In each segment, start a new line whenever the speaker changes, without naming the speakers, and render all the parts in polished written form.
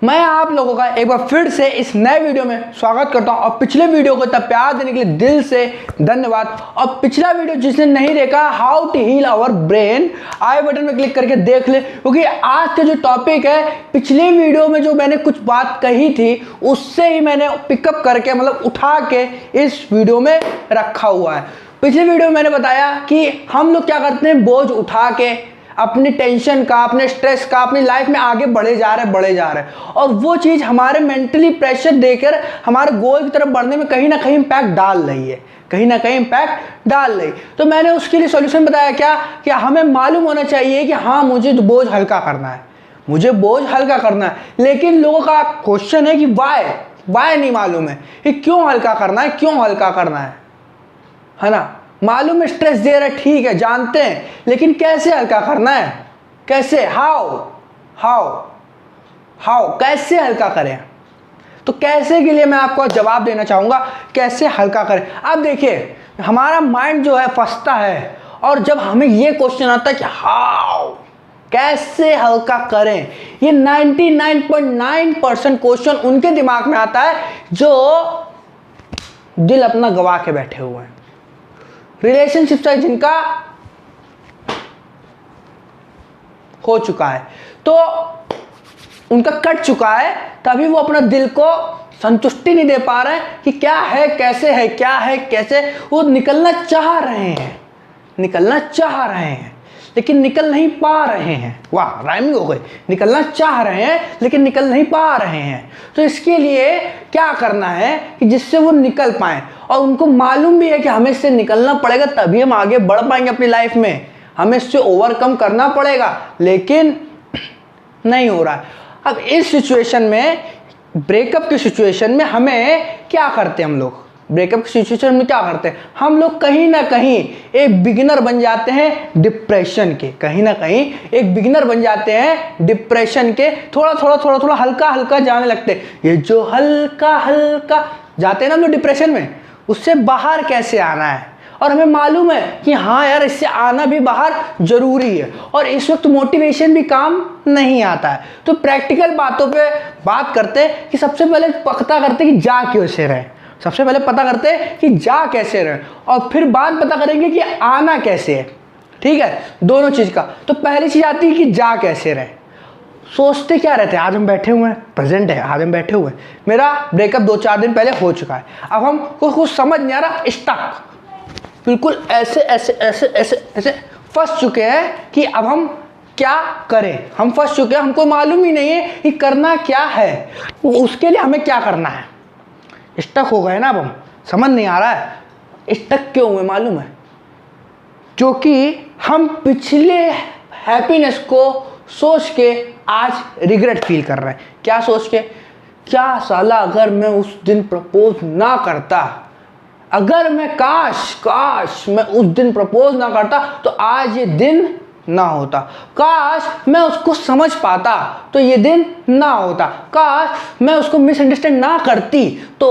मैं आप लोगों का एक बार फिर से इस नए वीडियो में स्वागत करता हूं और पिछले वीडियो को इतना प्यार देने के लिए दिल से धन्यवाद। और पिछला वीडियो जिसने नहीं देखा, how to heal our brain, eye button में क्लिक करके देख ले, क्योंकि आज का जो टॉपिक है पिछले वीडियो में जो मैंने कुछ बात कही थी उससे ही मैंने पिकअप करके मतलब उठा के इस वीडियो में रखा हुआ है। पिछले वीडियो में मैंने बताया कि हम लोग क्या करते हैं, बोझ उठा के अपनी टेंशन का, अपने स्ट्रेस का, अपनी लाइफ में आगे बढ़े जा रहे हैं और वो चीज़ हमारे मेंटली प्रेशर देकर हमारे गोल की तरफ बढ़ने में कहीं ना कहीं इम्पैक्ट डाल रही है, तो मैंने उसके लिए सॉल्यूशन बताया कि हमें मालूम होना चाहिए कि हाँ मुझे बोझ हल्का करना है, लेकिन लोगों का क्वेश्चन है कि वाई नहीं मालूम है कि क्यों हल्का करना है ना। मालूम है स्ट्रेस दे रहा है, ठीक है, जानते हैं, लेकिन कैसे हल्का करना है, कैसे, हाउ कैसे हल्का करें। तो कैसे के लिए मैं आपको जवाब देना चाहूँगा, कैसे हल्का करें। अब देखिए हमारा माइंड जो है फंसता है और जब हमें ये क्वेश्चन आता है कि हाउ कैसे हल्का करें, ये 99.9% क्वेश्चन उनके दिमाग में आता है जो दिल अपना गवा के बैठे हुए हैं, रिलेशनशिप से जिनका हो चुका है, तो उनका कट चुका है, तभी वो अपना दिल को संतुष्टि नहीं दे पा रहे हैं कि क्या है कैसे वो निकलना चाह रहे हैं लेकिन निकल नहीं पा रहे हैं। वाह, राइमिंग हो गई। निकलना चाह रहे हैं लेकिन निकल नहीं पा रहे हैं। तो इसके लिए क्या करना है कि जिससे वो निकल पाएं, और उनको मालूम भी है कि हमें इससे निकलना पड़ेगा तभी हम आगे बढ़ पाएंगे अपनी लाइफ में, हमें इससे ओवरकम करना पड़ेगा, लेकिन नहीं हो रहा है। अब इस सिचुएशन में, ब्रेकअप की सिचुएशन में हमें क्या करते हैं हम लोग, हम लोग कहीं ना कहीं एक बिगिनर बन जाते हैं डिप्रेशन के, थोड़ा हल्का जाने लगते हैं। ये जो हल्का जाते हैं ना हम लोग डिप्रेशन में, उससे बाहर कैसे आना है। और हमें मालूम है कि हाँ यार, इससे आना भी बाहर जरूरी है, और इस वक्त मोटिवेशन भी काम नहीं आता है। तो प्रैक्टिकल बातों पे बात करते हैं कि सबसे पहले पता करते हैं कि जा कैसे रहे, और फिर बात पता करेंगे कि आना कैसे है। ठीक है, दोनों चीज़ का। तो पहली चीज़ आती है कि जा कैसे रहे। सोचते क्या रहते हैं, आज हम बैठे हुए हैं, प्रेजेंट है, आज हम बैठे हुए हैं, मेरा ब्रेकअप 2-4 दिन पहले हो चुका है, अब हम कुछ समझ नहीं आ रहा, स्टक बिल्कुल ऐसे फंस चुके हैं कि अब हम क्या करें। हम फंस चुके हैं, हमको मालूम ही नहीं है कि करना क्या है, उसके लिए हमें क्या करना है। स्टक हो गए ना, अब हम समझ नहीं आ रहा है स्टक क्यों हुए, मालूम है, क्योंकि हम पिछले हैप्पीनेस को सोच के आज रिग्रेट फील कर रहे हैं। क्या सोच के, क्या साला अगर मैं उस दिन प्रपोज ना करता, अगर मैं काश मैं उस दिन प्रपोज ना करता तो आज ये दिन ना होता, काश मैं उसको समझ पाता तो ये दिन ना होता, काश मैं उसको मिसअंडरस्टैंड ना करती तो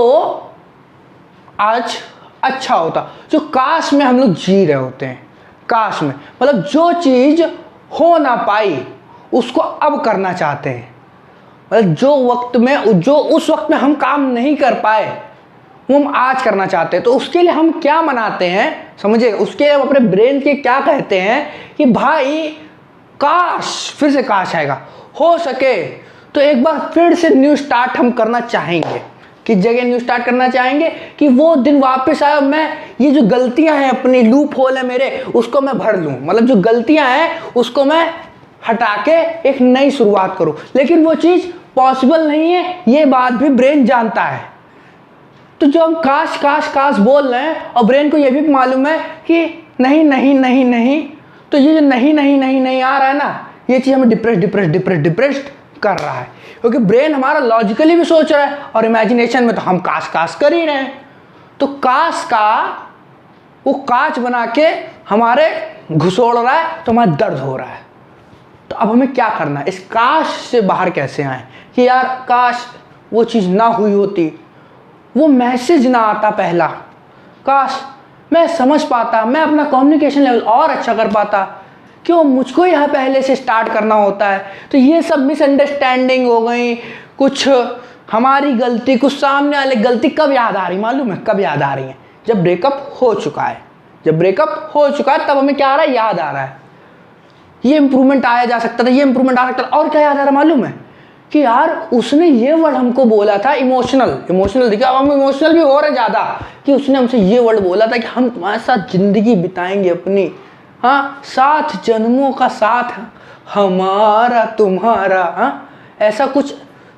आज अच्छा होता। जो काश में हम लोग जी रहे होते हैं, काश में मतलब जो चीज़ हो ना पाई उसको अब करना चाहते हैं, मतलब जो उस वक्त में हम काम नहीं कर पाए वो हम आज करना चाहते हैं। तो उसके लिए हम क्या मनाते हैं, समझिए, उसके लिए हम अपने ब्रेन के क्या कहते हैं कि भाई काश, फिर से काश आएगा, हो सके तो एक बार फिर से न्यू स्टार्ट हम करना चाहेंगे। किस जगह न्यू स्टार्ट करना चाहेंगे कि वो दिन वापस आए, मैं ये जो गलतियां हैं, अपनी लूप होल है मेरे, उसको मैं भर लूँ, मतलब जो गलतियां हैं उसको मैं हटा के एक नई शुरुआत करूँ। लेकिन वो चीज़ पॉसिबल नहीं है, ये बात भी ब्रेन जानता है। तो जो हम काश बोल रहे हैं और ब्रेन को ये भी मालूम है कि नहीं, तो ये जो नहीं आ रहा है ना, ये चीज़ हमें डिप्रेस्ड कर रहा है, क्योंकि ब्रेन हमारा लॉजिकली भी सोच रहा है और इमेजिनेशन में तो हम काश कर ही रहे हैं। तो काश का वो कांच बना के हमारे घुसोड़ रहा है, तो हमारा दर्द हो रहा है। तो अब हमें क्या करना है, इस काश से बाहर कैसे आए कि यार काश वो चीज़ ना हुई होती, वो मैसेज ना आता पहला, काश मैं समझ पाता, मैं अपना कम्युनिकेशन लेवल और अच्छा कर पाता, क्यों मुझको यहाँ पहले से स्टार्ट करना होता है? तो ये सब मिसअंडरस्टैंडिंग हो गई, कुछ हमारी गलती, कुछ सामने वाले गलती कब याद आ रही मालूम है? कब याद आ रही है? जब ब्रेकअप हो चुका है। जब ब्रेकअप हो चुका है तब हमें क्या आ रहा है? याद आ रहा है ये इंप्रूवमेंट आया जा सकता था, ये इंप्रूवमेंट आ सकता था। और क्या याद आ रहा मालूम है? कि यार उसने ये वर्ड हमको बोला था, इमोशनल देखिए, अब हम इमोशनल भी हो रहे ज़्यादा, कि उसने हमसे ये वर्ड बोला था कि हम तुम्हारे साथ जिंदगी बिताएंगे अपनी, हाँ 7 जन्मों का साथ हमारा तुम्हारा, हाँ ऐसा कुछ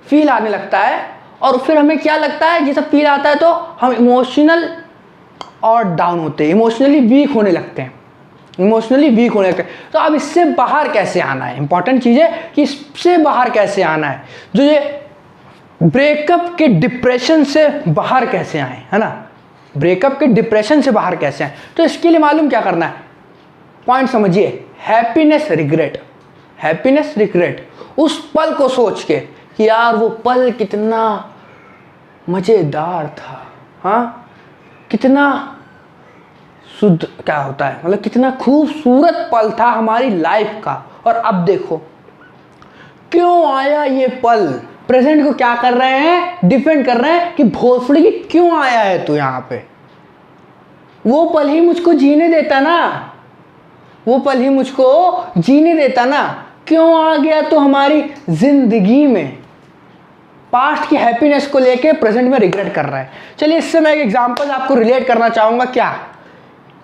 फील आने लगता है। और फिर हमें क्या लगता है, ये सब फील आता है तो हम इमोशनल और डाउन होते हैं, इमोशनली वीक होने लगते हैं, तो अब इससे बाहर कैसे आना है? इंपॉर्टेंट चीज़ है कि इससे बाहर कैसे आना है, जो ये ब्रेकअप के डिप्रेशन से बाहर कैसे आए, है ना? ब्रेकअप के डिप्रेशन से बाहर कैसे आए? तो इसके लिए मालूम क्या करना है? पॉइंट समझिए, हैप्पीनेस रिग्रेट, उस पल को सोच के कि यार वो पल कितना मज़ेदार था, हाँ कितना शुद्ध क्या होता है, मतलब कितना खूबसूरत पल था हमारी लाइफ का, और अब देखो क्यों आया ये पल। प्रेजेंट को क्या कर रहे हैं? डिफेंड कर रहे हैं कि भोसड़ी की क्यों आया है तू यहाँ पे? वो पल ही मुझको जीने देता ना, क्यों आ गया तो हमारी जिंदगी में? पास्ट की हैप्पीनेस को लेके प्रेजेंट में रिग्रेट कर रहा है। चलिए इससे मैं एक एग्जांपल आपको रिलेट करना चाहूँगा। क्या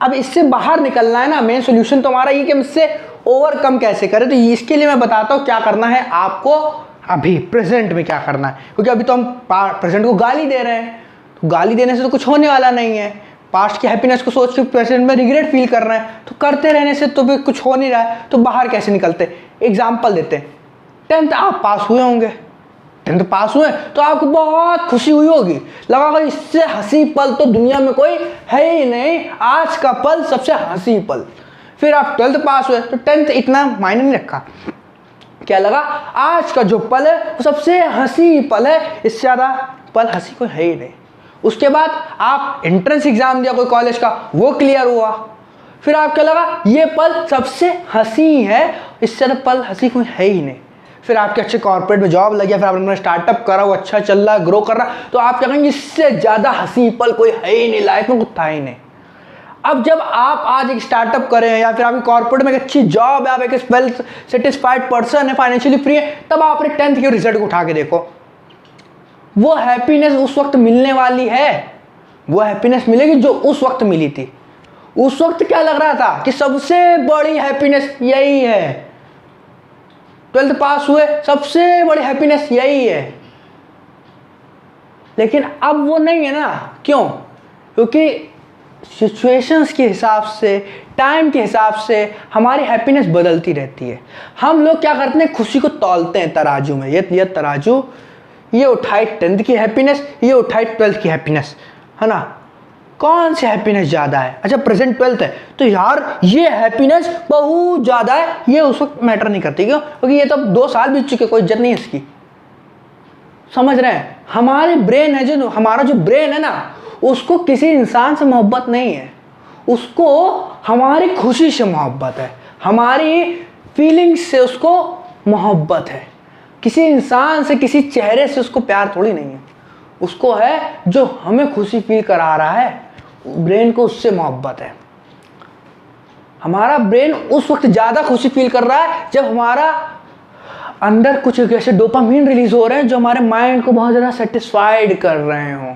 अब इससे बाहर निकलना है ना, मेन सोल्यूशन तो हमारा ये कि हम इससे ओवरकम कैसे करें। तो इसके लिए मैं बताता हूँ क्या करना है आपको अभी प्रेजेंट में क्या करना है, क्योंकि अभी तो हम प्रेजेंट को गाली दे रहे हैं, तो गाली देने से तो कुछ होने वाला नहीं है। पास्ट की हैप्पीनेस को सोच के प्रेजेंट में रिग्रेट फील कर रहे हैं, तो करते रहने से तो भी कुछ हो नहीं रहा है, तो बाहर कैसे निकलते? एग्जाम्पल देते हैं। 10th आप पास हुए होंगे, 10th पास हुए तो आपको बहुत खुशी हुई होगी, लगा होगा इससे हंसी पल तो दुनिया में कोई है ही नहीं, आज का पल सबसे हंसी पल। फिर आप 12th पास हुए तो 10th इतना मायने नहीं रखा, क्या लगा आज का जो पल है वो सबसे हंसी पल है, इससे ज़्यादा पल हंसी कोई है ही नहीं। उसके बाद आप एंट्रेंस एग्जाम दिया कोई कॉलेज का, वो क्लियर हुआ, फिर आपको लगा ये पल सबसे हंसी है, इससे ज़्यादा पल हंसी कोई है ही नहीं। फिर आपके अच्छे कॉर्पोरेट में जॉब लग गया, फिर आपने स्टार्टअप करा, वो अच्छा चल रहा है, ग्रो कर रहा, तो आप क्या कहेंगे इससे ज़्यादा हंसी पल कोई है ही नहीं, लाइफ में कुछ था ही नहीं। अब जब आप आज एक स्टार्टअप करें या फिर आपकी कॉर्पोरेट में एक अच्छी जॉब है, आप एक वेल सेटिस्फाइड पर्सन है, फाइनेंशियली फ्री है, तब आप अपने 10th के रिजल्ट को उठा के देखो, वो हैप्पीनेस उस वक्त मिलने वाली है, वो हैप्पीनेस मिलेगी जो उस वक्त मिली थी। उस वक्त क्या लग रहा था कि सबसे बड़ी हैप्पीनेस यही है, 12th पास हुए सबसे बड़ी हैप्पीनेस यही है। लेकिन अब वो नहीं है ना, क्यों? क्योंकि सिचुएशंस के हिसाब से, टाइम के हिसाब से हमारी हैप्पीनेस बदलती रहती है। हम लोग क्या करते हैं, खुशी को तौलते हैं तराजू में, ये तराजू, ये उठाई 10th की हैप्पीनेस, ये उठाई 12th की हैप्पीनेस, है ना, कौन सी हैप्पीनेस ज़्यादा है? अच्छा प्रेजेंट 12th है तो यार ये हैप्पीनेस बहुत ज़्यादा है, ये उस वक्त मैटर नहीं करती, क्यों? क्योंकि ये तो 2 साल बीत चुके, कोई इज्जत नहीं है इसकी। समझ रहे हैं? हमारे ब्रेन है जो, हमारा जो ब्रेन है ना, उसको किसी इंसान से मोहब्बत नहीं है, उसको हमारी खुशी से मोहब्बत है, हमारी फीलिंग्स से उसको मोहब्बत है। किसी इंसान से, किसी चेहरे से उसको प्यार थोड़ी नहीं है, उसको है जो हमें खुशी फील करा रहा है, ब्रेन को उससे मोहब्बत है। हमारा ब्रेन उस वक्त ज़्यादा खुशी फील कर रहा है जब हमारा अंदर कुछ ऐसे डोपामीन रिलीज हो रहे हैं जो हमारे माइंड को बहुत ज़्यादा सेटिस्फाइड कर रहे हों,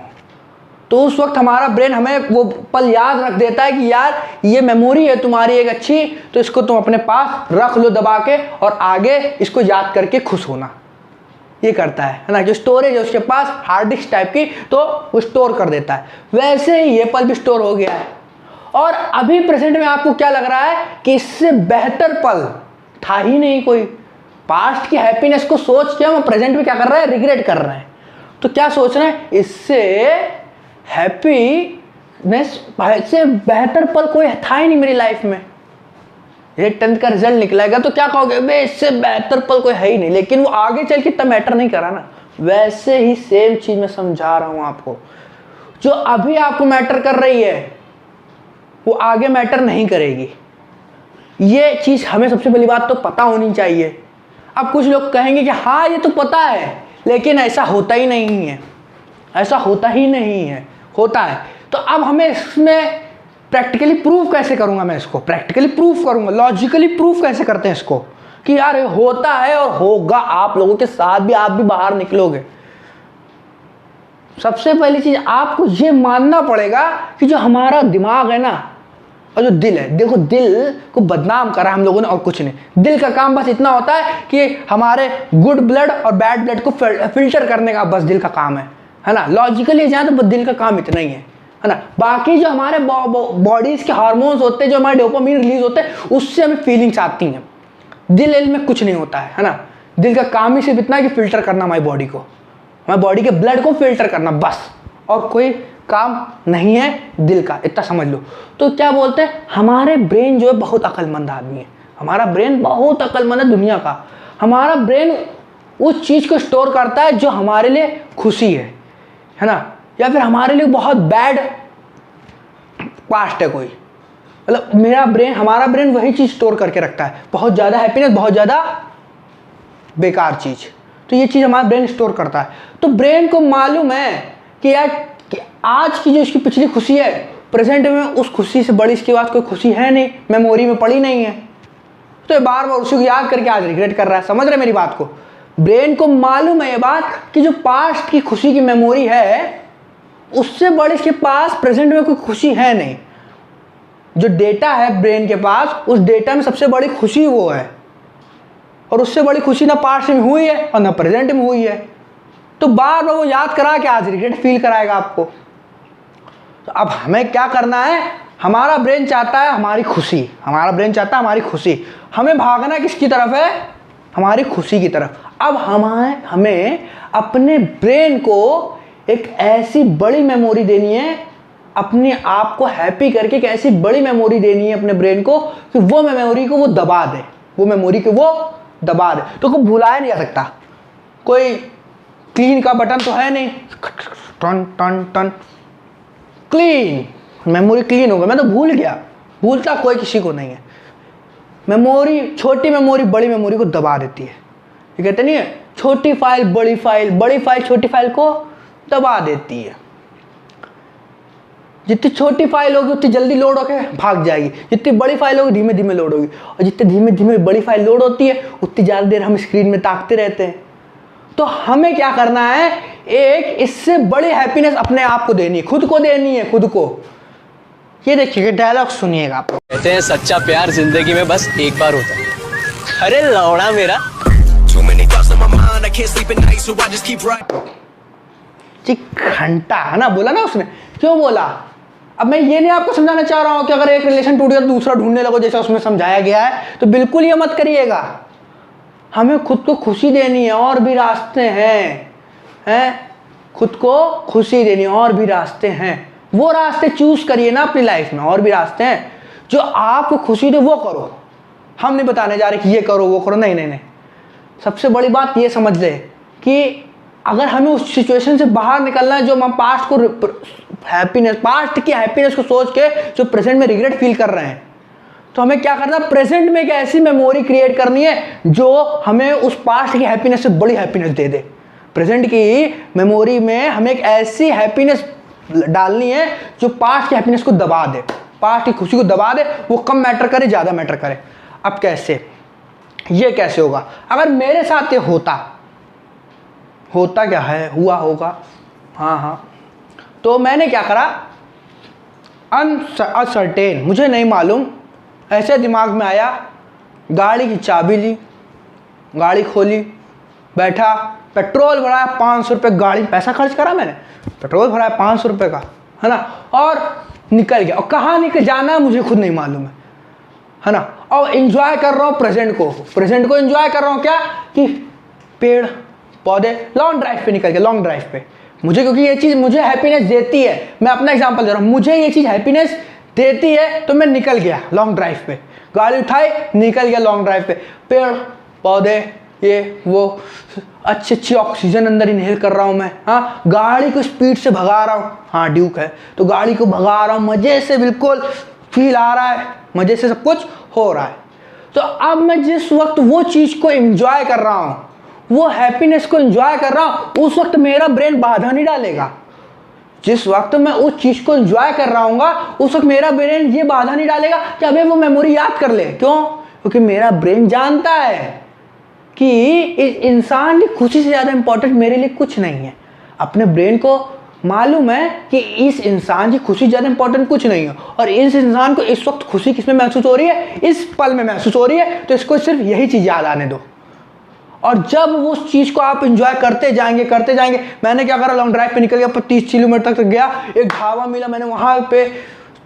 तो उस वक्त हमारा ब्रेन हमें वो पल याद रख देता है कि यार ये मेमोरी है तुम्हारी एक अच्छी, तो इसको तुम अपने पास रख लो दबा के, और आगे इसको याद करके खुश होना, ये करता है ना। जो स्टोरेज है उसके पास हार्ड डिस्क टाइप की, तो वो स्टोर कर देता है। वैसे ही ये पल भी स्टोर हो गया है, और अभी प्रेजेंट में आपको क्या लग रहा है कि इससे बेहतर पल था ही नहीं कोई। पास्ट की हैप्पीनेस को सोच के हम प्रेजेंट में क्या कर रहे हैं, रिग्रेट कर रहे हैं। तो क्या सोच रहे हैं, इससे हैप्पीनेस से बेहतर पल कोई था ही नहीं मेरी लाइफ में। ये 10th का रिजल्ट निकलेगा तो क्या कहोगे, बे इससे बेहतर पल कोई है ही नहीं, लेकिन वो आगे चल के तब मैटर नहीं करा ना। वैसे ही सेम चीज मैं समझा रहा हूं आपको, जो अभी आपको मैटर कर रही है वो आगे मैटर नहीं करेगी। ये चीज़ हमें सबसे पहली बात तो पता होनी चाहिए। अब कुछ लोग कहेंगे कि हाँ ये तो पता है, लेकिन ऐसा होता ही नहीं है, ऐसा होता ही नहीं है, होता है। तो अब हमें इसमें प्रैक्टिकली प्रूफ कैसे करूँगा मैं इसको, प्रैक्टिकली प्रूफ करूँगा, लॉजिकली प्रूफ कैसे करते हैं इसको कि यार होता है और होगा आप लोगों के साथ भी, आप भी बाहर निकलोगे। सबसे पहली चीज़ आपको ये मानना पड़ेगा कि जो हमारा दिमाग है ना और जो दिल है, देखो दिल को बदनाम करा हम लोगों ने और कुछ नहीं। दिल का काम बस इतना होता है कि हमारे गुड ब्लड और बैड ब्लड को फिल्टर करने का बस दिल का काम है ना। लॉजिकली जाए तो दिल का काम इतना ही है ना। बाकी जो हमारे बॉडीज के हार्मोन्स होते हैं, जो हमारे डोपामिन रिलीज होते हैं, उससे हमें फीलिंग्स आती हैं। दिल में कुछ नहीं होता है ना। दिल का काम ही सिर्फ इतना है कि फिल्टर करना हमारी बॉडी को, हमारी बॉडी के ब्लड को फिल्टर करना, बस, और कोई काम नहीं है दिल का, इतना समझ लो। तो क्या बोलते हैं, हमारे ब्रेन जो है बहुत अक्लमंद आदमी है, हमारा ब्रेन बहुत अक्लमंद है दुनिया का। हमारा ब्रेन उस चीज़ को स्टोर करता है जो हमारे लिए खुशी है ना, या फिर हमारे लिए बहुत बैड पास्ट है कोई, मतलब मेरा ब्रेन, हमारा ब्रेन वही चीज़ स्टोर करके रखता है, बहुत ज़्यादा हैप्पीनेस, बहुत ज़्यादा बेकार चीज़, तो ये चीज़ हमारा ब्रेन स्टोर करता है। तो ब्रेन को मालूम है कि यार कि आज की जो इसकी पिछली खुशी है, प्रेजेंट में उस खुशी से बड़ी इसके बाद कोई खुशी है नहीं, मेमोरी में पड़ी नहीं है, तो ये बार बार उसी को याद करके आज रिग्रेट कर रहा है। समझ रहे मेरी बात को? ब्रेन को मालूम है ये बात कि जो पास्ट की खुशी की मेमोरी है, उससे बड़ी इसके पास प्रेजेंट में कोई खुशी है नहीं। जो डेटा है ब्रेन के पास, उस डेटा में सबसे बड़ी खुशी वो है, और उससे बड़ी खुशी ना पास्ट में हुई है और ना प्रेजेंट में हुई है। तो बार बार वो याद करा के आज रिग्रेट फील कराएगा आपको। तो अब हमें क्या करना है, हमारा ब्रेन चाहता है हमारी खुशी, हमारा ब्रेन चाहता है हमारी खुशी, हमें भागना किसकी तरफ है, हमारी खुशी की तरफ। अब हमें अपने ब्रेन को एक ऐसी बड़ी मेमोरी देनी है, अपने आप को हैप्पी करके एक ऐसी बड़ी मेमोरी देनी है अपने ब्रेन को कि वो मेमोरी को वो दबा दे, वो मेमोरी को वो दबा दे। तो को भुलाया नहीं जा सकता, कोई क्लीन का बटन तो है नहीं, टन टन टन क्लीन, मेमोरी क्लीन हो गया, मैं तो भूल गया, भूलता कोई किसी को नहीं है। मेमोरी, छोटी मेमोरी बड़ी मेमोरी को दबा देती है, ये कहते नहीं है, छोटी फाइल बड़ी फाइल, बड़ी फाइल छोटी फाइल को दबा देती है। जितनी छोटी फाइल होगी उतनी जल्दी लोड होकर भाग जाएगी, जितनी बड़ी फाइल होगी धीमे धीमे लोड होगी, और जितनी धीमे धीमे बड़ी फाइल लोड होती है उतनी ज़्यादा देर हम स्क्रीन में ताकते रहते हैं। तो हमें क्या करना है, एक इससे बड़ी हैप्पीनेस अपने आप को देनी है, खुद को देनी है, खुद को। ये देखिए डायलॉग सुनिएगा आप।
कहते हैं सच्चा प्यार जिंदगी में बस एक बार होता है। अरे लौड़ा मेरा
जी घंटा है ना, बोला ना उसने, क्यों बोला? अब मैं ये नहीं आपको समझाना चाह रहा हूँ कि अगर एक रिलेशन टूट गया तो दूसरा ढूंढने लगो जैसा उसमें समझाया गया है, तो बिल्कुल ये मत करिएगा। हमें खुद को खुशी देनी है, और भी रास्ते हैं, खुद को खुशी देनी है, और भी रास्ते हैं। वो रास्ते चूज करिए ना अपनी लाइफ में, और भी रास्ते हैं जो आपको खुशी दे, वो करो। हम नहीं बताने जा रहे कि ये करो वो करो, नहीं नहीं नहीं। सबसे बड़ी बात ये समझ ले कि अगर हमें उस सिचुएशन से बाहर निकलना है जो हम पास्ट को हैप्पीनेस, पास्ट की हैप्पीनेस को सोच के जो प्रेजेंट में रिग्रेट फील कर रहे हैं, तो हमें क्या करना है, प्रेजेंट में एक ऐसी मेमोरी क्रिएट करनी है जो हमें उस पास्ट की हैप्पीनेस से बड़ी हैप्पीनेस दे दे। प्रेजेंट की मेमोरी में हमें एक ऐसी हैप्पीनेस डालनी है जो पास्ट की हैप्पीनेस को दबा दे, पास्ट की खुशी को दबा दे, वो कम मैटर करे ज़्यादा मैटर करे। अब कैसे, ये कैसे होगा? अगर मेरे साथ ये होता क्या है, हुआ होगा, हाँ, तो मैंने क्या करा, अनसर्टेन, मुझे नहीं मालूम, ऐसे दिमाग में आया, गाड़ी की चाबी ली, गाड़ी खोली, बैठा, पेट्रोल भराया 500 रुपये, गाड़ी पैसा खर्च करा मैंने, पेट्रोल भराया 500 रुपये का, है ना, और निकल गया। और कहाँ निकल जाना मुझे खुद नहीं मालूम है ना। और एंजॉय कर रहा हूँ प्रेजेंट को एंजॉय कर रहा हूँ, क्या कि पेड़ पौधे, लॉन्ग ड्राइव पे निकल गया, लॉन्ग ड्राइव पे मुझे, क्योंकि ये चीज़ मुझे हैप्पीनेस देती है। मैं अपना एग्जांपल दे रहा हूँ, मुझे ये चीज़ हैप्पीनेस देती है, तो मैं निकल गया लॉन्ग ड्राइव पे, गाड़ी उठाई निकल गया लॉन्ग ड्राइव पे, पेड़ पौधे ये वो, अच्छी ऑक्सीजन अंदर इनहेल कर रहा हूँ मैं, हाँ, गाड़ी को स्पीड से भगा रहा हूँ, हाँ ड्यूक है तो गाड़ी को भगा रहा हूँ, मज़े से, बिल्कुल फील आ रहा है, मज़े से सब कुछ हो रहा है। तो अब मैं जिस वक्त वो चीज़ को एंजॉय कर रहा हूँ, वो हैप्पीनेस को एंजॉय कर रहा हूँ, उस वक्त मेरा ब्रेन बाधा नहीं डालेगा। जिस वक्त मैं उस चीज़ को एंजॉय कर रहा हूँ उस वक्त मेरा ब्रेन ये बाधा नहीं डालेगा कि अबे वो मेमोरी याद कर ले। क्यों? क्योंकि मेरा ब्रेन जानता है कि इस इंसान की खुशी से ज़्यादा इंपॉर्टेंट मेरे लिए कुछ नहीं है। अपने ब्रेन को मालूम है कि इस इंसान की खुशी ज़्यादा इंपॉर्टेंट कुछ नहीं है, और इस इंसान को इस वक्त खुशी किसमें महसूस हो रही है? इस पल में महसूस हो रही है, तो इसको सिर्फ यही चीज़ याद आने दो। और जब वो उस चीज़ को आप एंजॉय करते जाएंगे। मैंने क्या करा, लॉन्ग ड्राइव पे निकल गया, 30 किलोमीटर तक गया, एक ढाबा मिला, मैंने वहाँ पे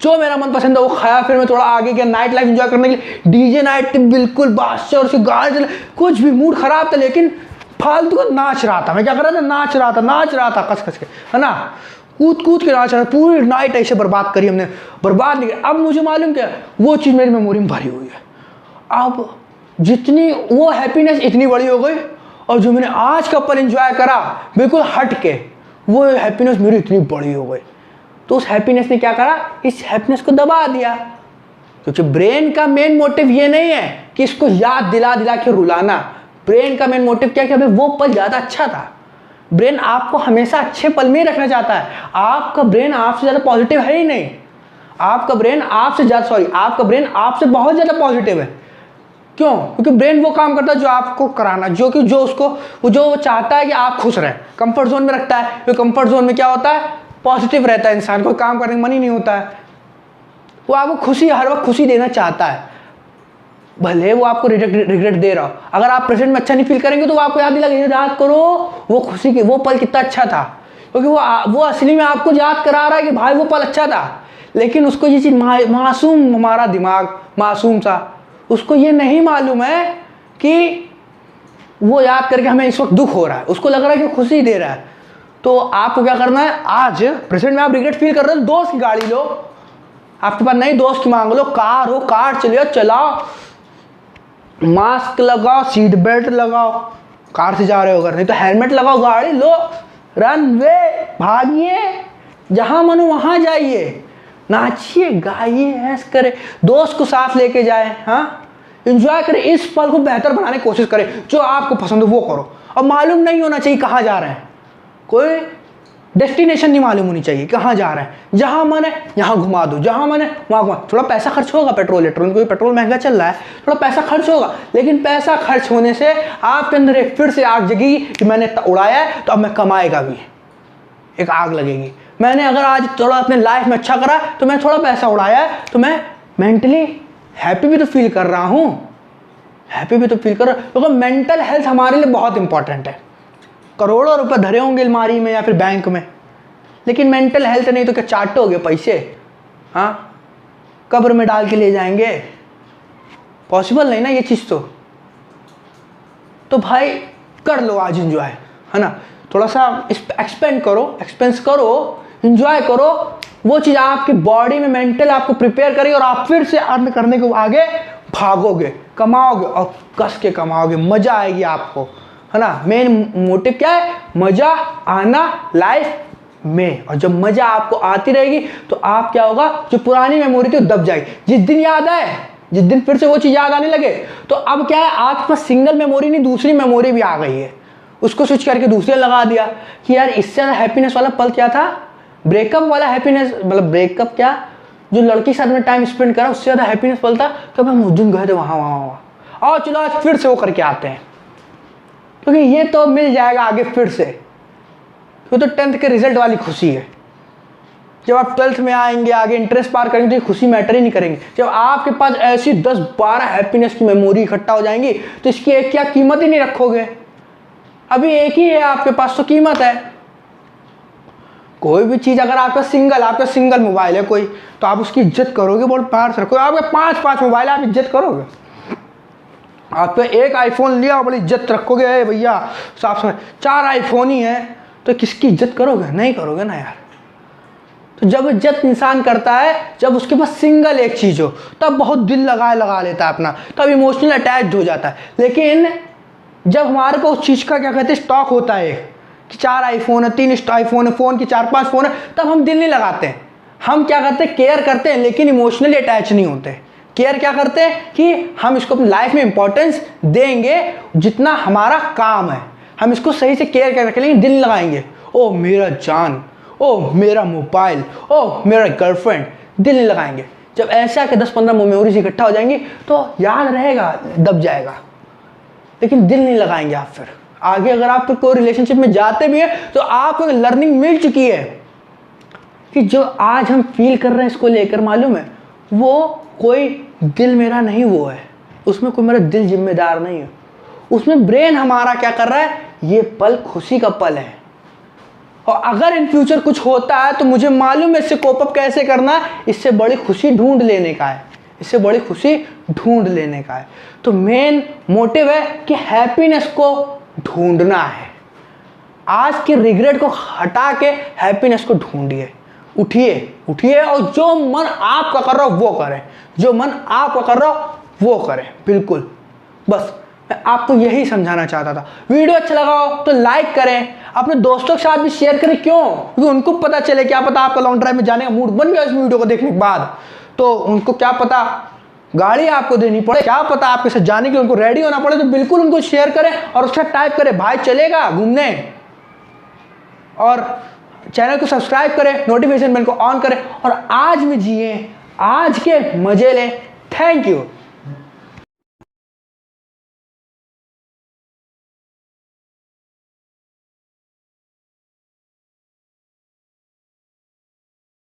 जो मेरा मन पसंद है वो खाया। फिर मैं थोड़ा आगे गया नाइट लाइफ एंजॉय करने के लिए। डीजे नाइट बिल्कुल बादशाह, और उसकी गाड़ी चले, कुछ भी मूड खराब था लेकिन फालतू का नाच रहा था। मैं क्या कर रहा था? नाच रहा था कस कस के, है ना, कूद के नाच रहा था। पूरी नाइट ऐसे बर्बाद करी हमने, बर्बाद नहीं करी। अब मुझे मालूम क्या, वो चीज़ मेरी मेमोरी में भरी हुई है। अब जितनी वो हैप्पीनेस इतनी बड़ी हो गई, और जो मैंने आज का पल एंजॉय करा बिल्कुल हट के, वो हैप्पीनेस मेरी इतनी बड़ी हो गई। तो उस हैप्पीनेस ने क्या करा, इस हैप्पीनेस को दबा दिया। क्योंकि ब्रेन का मेन मोटिव ये नहीं है कि इसको याद दिला के रुलाना। ब्रेन का मेन मोटिव क्या है कि अबे वो पल ज़्यादा अच्छा था। ब्रेन आपको हमेशा अच्छे पल में ही रखना चाहता है। आपका ब्रेन आपसे ज़्यादा पॉजिटिव है ही नहीं। आपका ब्रेन आपसे बहुत ज़्यादा पॉजिटिव है। क्यों? क्योंकि ब्रेन वो काम करता है जो आपको कराना, जो वो चाहता है कि आप खुश रहें, कंफर्ट जोन में रखता है। तो कंफर्ट जोन में क्या होता है, पॉजिटिव रहता है इंसान को, काम करने का मन ही नहीं होता है। वो आपको खुशी, हर वक्त खुशी देना चाहता है, भले वो आपको रिग्रेट दे रहा हो। अगर आप प्रेजेंट में अच्छा नहीं फील करेंगे तो वो आपको याद दिलाएगा करो वो खुशी की, वो पल कितना अच्छा था। क्योंकि वो असली में आपको याद करा रहा है कि भाई वो पल अच्छा था। लेकिन उसको ये चीज़ मासूम, हमारा दिमाग मासूम सा, उसको ये नहीं मालूम है कि वो याद करके हमें इस वक्त दुख हो रहा है, उसको लग रहा है कि खुशी दे रहा है। तो आपको क्या करना है, आज प्रेजेंट में आप रिग्रेट फील कर रहे हो, दोस्त की गाड़ी लो, आपके पास नहीं दोस्त की मांग लो, कार हो कार चलाओ, मास्क लगाओ, सीट बेल्ट लगाओ, कार से जा रहे हो अगर, नहीं तो हेलमेट लगाओ, गाड़ी लो, रनवे भागिए, जहां मनो वहां जाइए, नाचिए गाइए, ऐश करे, दोस्त को साथ लेके जाए, हाँ एंजॉय करें, इस पल को बेहतर बनाने की कोशिश करें, जो आपको पसंद हो वो करो। और मालूम नहीं होना चाहिए कहाँ जा रहे हैं, कोई डेस्टिनेशन नहीं मालूम होनी चाहिए कहाँ जा रहे हैं, जहाँ मन है यहाँ घुमा दो, जहाँ मन है वहाँ घुमा। थोड़ा पैसा खर्च होगा, पेट्रोल महंगा चल रहा है, थोड़ा पैसा खर्च होगा, लेकिन पैसा खर्च होने से आपके अंदर एक फिर से आग जगेगी कि मैंने उड़ाया है तो अब मैं कमाएगा भी, एक आग लगेगी। मैंने अगर आज थोड़ा अपने लाइफ में अच्छा करा तो मैं थोड़ा पैसा उड़ाया है तो मैं मेंटली हैप्पी भी तो फील कर रहा हूँ, क्योंकि मेंटल हेल्थ हमारे लिए बहुत इंपॉर्टेंट है। करोड़ों रुपए धरे होंगे अलमारी में या फिर बैंक में, लेकिन मेंटल हेल्थ नहीं तो क्या चाटोगे पैसे, हाँ कब्र में डाल के ले जाएंगे, पॉसिबल नहीं ना ये चीज़। तो भाई कर लो आज एंजॉय, है ना, थोड़ा सा एक्सपेंस करो, एंजॉय करो, वो चीज़ आपकी बॉडी में मेंटल आपको प्रिपेयर करेगी और आप फिर से अर्न करने को आगे भागोगे, कमाओगे और कस के कमाओगे, मज़ा आएगी आपको, है ना। मेन मोटिव क्या है, मज़ा आना लाइफ में। और जब मज़ा आपको आती रहेगी तो आप क्या होगा, जो पुरानी मेमोरी थी दब जाएगी। जिस दिन याद आए, जिस दिन फिर से वो चीज़ याद आने लगे तो अब क्या है, आपके पास सिंगल मेमोरी नहीं दूसरी मेमोरी भी आ गई है, उसको स्विच करके दूसरे लगा दिया कि यार इससे ज़्यादा हैप्पीनेस वाला पल क्या था, ब्रेकअप वाला हैप्पीनेस, मतलब ब्रेकअप क्या, जो लड़की के साथ में टाइम स्पेंड करा उससे ज़्यादा हैप्पीनेस पल था कब हम उस दिन गए थे वहाँ और चलो आज फिर से वो करके आते हैं, क्योंकि ये तो मिल जाएगा आगे फिर से। वो तो 10th के रिजल्ट वाली खुशी है। जब आप 12th में आएंगे, आगे इंटरेस्ट पार करेंगे तो ये खुशी मैटर ही नहीं करेंगे। जब आपके पास ऐसी 10-12 हैप्पीनेस की मेमोरी इकट्ठा हो जाएंगी तो इसकी एक क्या कीमत ही नहीं रखोगे। अभी एक ही है आपके पास तो कीमत है। कोई भी चीज़ अगर आपका सिंगल मोबाइल है कोई, तो आप उसकी इज्जत करोगे, बहुत प्यार से रखोगे। आपके 5 मोबाइल आप इज्जत करोगे। आप एक आईफोन लिया बड़ी इज्जत रखोगे, भैया साफ साफ 4 आईफोन ही है तो किसकी इज्जत करोगे, नहीं करोगे ना यार। तो जब इज्जत इंसान करता है जब उसके पास सिंगल एक चीज़ हो, तब बहुत दिल लगा लेता है अपना, तब इमोशनल अटैच्ड हो जाता है। लेकिन जब हमारे को उस चीज़ का क्या कहते हैं स्टॉक होता है कि 4 आईफोन है, 3 आईफोन है, फ़ोन की 4-5 फ़ोन है, तब हम दिल नहीं लगाते हैं। हम क्या करते हैं, केयर करते हैं लेकिन इमोशनली अटैच नहीं होते। केयर क्या करते हैं कि हम इसको अपनी लाइफ में इंपॉर्टेंस देंगे जितना हमारा काम है, हम इसको सही से केयर कर रखेंगे, दिल लगाएंगे। ओ मेरा जान, ओ मेरा मोबाइल, ओ मेरा गर्लफ्रेंड, दिल नहीं लगाएंगे। जब ऐसा कि 10-15 मेमोरीज इकट्ठा हो जाएंगी तो याद रहेगा, दब जाएगा, लेकिन दिल नहीं लगाएंगे आप। फिर आगे अगर आप कोई रिलेशनशिप में जाते भी हैं तो आपको लर्निंग मिल चुकी है कि जो आज हम फील कर रहे हैं इसको लेकर, मालूम है वो कोई दिल मेरा नहीं, वो है उसमें कोई मेरा दिल जिम्मेदार नहीं है, उसमें ब्रेन हमारा क्या कर रहा है, ये पल खुशी का पल है। और अगर इन फ्यूचर कुछ होता है तो मुझे मालूम है इससे कोप अप कैसे करना है, इससे बड़ी खुशी ढूंढ लेने का है, इससे बड़ी खुशी ढूंढ लेने का है। तो मेन मोटिव है कि हैप्पीनेस को ढूंढना है। आज के रिग्रेट को हटा के हैप्पीनेस को ढूंढिए। उठिए उठिए और जो मन आपका कर रहा हो वो करें, जो मन आपका कर रहा हो वो करें, बिल्कुल। बस मैं आपको यही समझाना चाहता था। वीडियो अच्छा लगा हो तो लाइक करें, अपने दोस्तों के साथ भी शेयर करें। क्यों? क्योंकि उनको पता चले, क्या पता आपका लॉन्ग ड्राइव में जाने का मूड बन गया इस वीडियो को देखने के बाद, तो उनको क्या पता गाड़ी आपको देनी पड़े, क्या पता आपके साथ जाने के लिए उनको रेडी होना पड़े, तो बिल्कुल उनको शेयर करें और उसका टाइप करें भाई चलेगा घूमने, और चैनल को सब्सक्राइब करें, नोटिफिकेशन बेल को ऑन करें और आज में जिए, आज के मजे लें। Thank you.